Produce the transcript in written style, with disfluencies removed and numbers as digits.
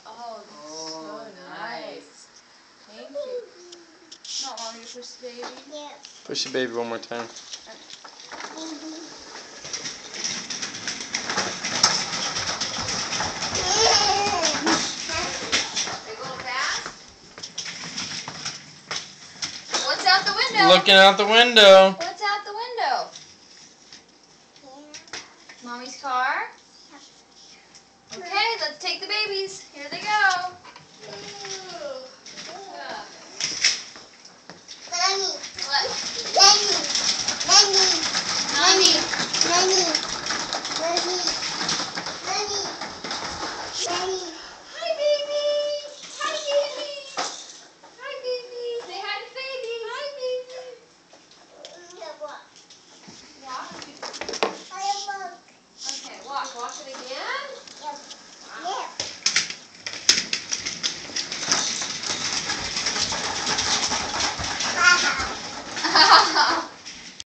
Oh, so nice. Thank you. Not want me to push the baby? Yeah. Push the baby one more time. They go fast? What's out the window? Looking out the window. What's out the window? Mommy's car? Okay, let's take the babies. Here they go. Nanny. What? Nanny. Nanny. Mommy. Nanny.